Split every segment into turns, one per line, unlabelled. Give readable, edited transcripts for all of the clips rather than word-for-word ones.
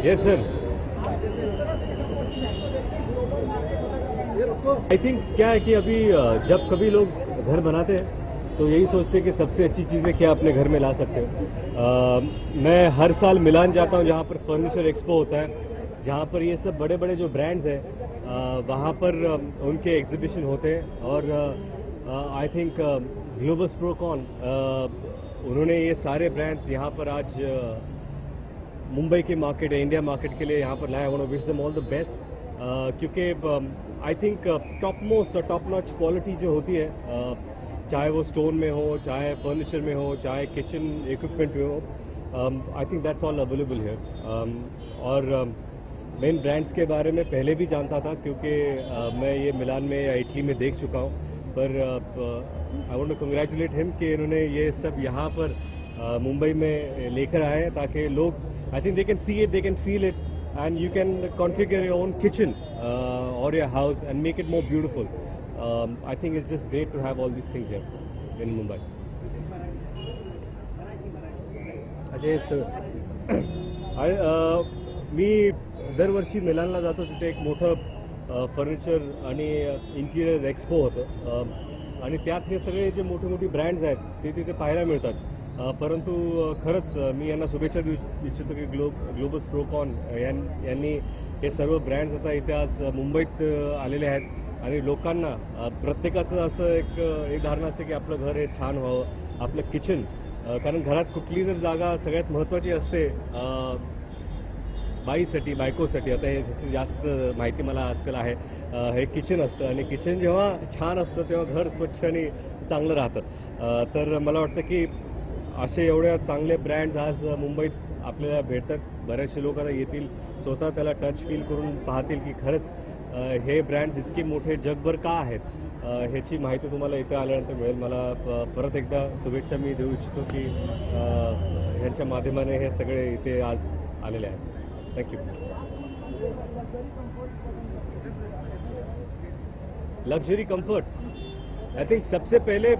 Yes sir. I think क्या है कि अभी जब कभी लोग घर बनाते हैं तो यही सोचते हैं कि सबसे अच्छी चीज़ें क्या अपने घर में ला सकते हैं। मैं हर साल मिलान जाता हूँ जहाँ पर फर्नीचर एक्सपो होता है, जहाँ पर ये सब बड़े बड़े जो ब्रांड्स हैं वहाँ पर उनके एग्जीबिशन होते हैं। और आई थिंक ग्लोबस प्रोकॉन उन्होंने ये सारे ब्रांड्स यहाँ पर आज मुंबई के मार्केट है, इंडिया मार्केट के लिए यहाँ पर लाया। I want to wish them all the best, क्योंकि आई थिंक टॉप मोस्ट और टॉप नॉच क्वालिटी जो होती है, चाहे वो स्टोन में हो, चाहे फर्नीचर में हो, चाहे किचन इक्विपमेंट में हो, I think that's all available है। और मैं ब्रांड्स के बारे में पहले भी जानता था क्योंकि मैं ये मिलान में या इटली में देख चुका हूँ, पर आई वांट टू कंग्रेचुलेट हिम कि इन्होंने ये सब यहाँ पर मुंबई में लेकर आए हैं ताकि लोग, I think they can see it, they can feel it, and you can configure your own kitchen or your house and make it more beautiful. I think it's just great to have all these things here in Mumbai. Ajay sir, मी दरवर्षी मिलानला जातो, तिथे एक मोठं furniture आणि interior expo होतं आणि त्यात हे सगळे जे मोठे मोठी ब्रँड्स आहेत ते तिथे पाहायला मिळतात। परंतु खरंच मी यांना शुभेच्छा देऊ इच्छितो की ग्लोबस प्रोकॉन यांनी हे सर्व ब्रँड्स आता इथे आज मुंबईत आलेले आहेत आणि लोकांना प्रत्येकाचं असं एक धारणा असते की आपलं घर हे छान व्हावं, आपलं किचन, कारण घरात कुठली जर जागा सगळ्यात महत्त्वाची असते बाईसाठी, बायकोसाठी, आता ह्याची जास्त माहिती मला आजकाल आहे, हे किचन असतं आणि किचन जेव्हा छान असतं तेव्हा घर स्वच्छ आणि चांगलं राहतं। तर मला वाटतं की असे एवढ्या चांगले ब्रँड्स आज मुंबईत आपल्याला भेटतात। बरेचसे लोक आता येतील, स्वतः त्याला टच फील करून पाहतील की खरंच हे ब्रँड्स इतके मोठे जगभर का आहेत, ह्याची माहिती तुम्हाला इथे आल्यानंतर मिळेल। मला परत एकदा शुभेच्छा मी देऊ इच्छितो की ह्यांच्या माध्यमाने हे सगळे इथे आज आलेले आहेत। Thank you. Luxury comfort, I think सबसे पहले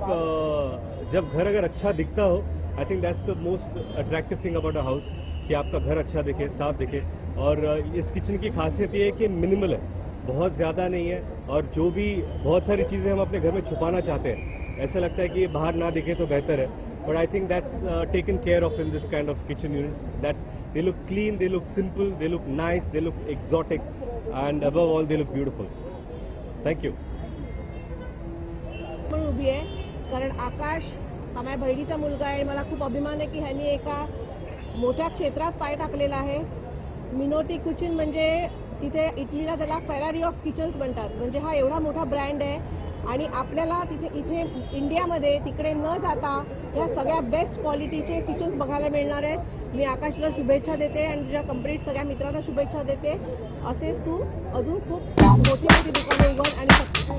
जब घर अगर अच्छा दिखता हो, I think that's the most attractive thing about a house, कि आपका घर अच्छा दिखे, साफ दिखे। और इस किचन की खासियत ये है कि मिनिमल है, बहुत ज़्यादा नहीं है, और जो भी बहुत सारी चीज़ें हम अपने घर में छुपाना चाहते हैं, ऐसा लगता है कि ये बाहर ना दिखे तो बेहतर है, but I think that's taken care of in this kind of kitchen units, that they look clean, they look simple, they look nice, they look exotic, end above all they look beautiful. Thank you.
पण उभी आहे कारण आकाश हा माझ्या बहिणीचा मुलगा आहे। मला खूप अभिमान आहे की ह्यांनी एका मोठ्या क्षेत्रात पाय टाकलेला आहे। मिनोटी किचन म्हणजे तिथे इटलीला त्याला फेरारी ऑफ किचन्स म्हणतात, म्हणजे हा एवढा मोठा ब्रँड आहे आणि आपल्याला इथे इंडियामध्ये तिकडे न जाता या सगळ्या बेस्ट क्वालिटीचे किचन्स बघायला मिळणार आहेत। मी आकाशला शुभेच्छा देते आणि तुझ्या कंप्लीट सगळ्या मित्रांना शुभेच्छा देते। असेच तू अजून खूप मोठी मोठी दुकानं उघड आणि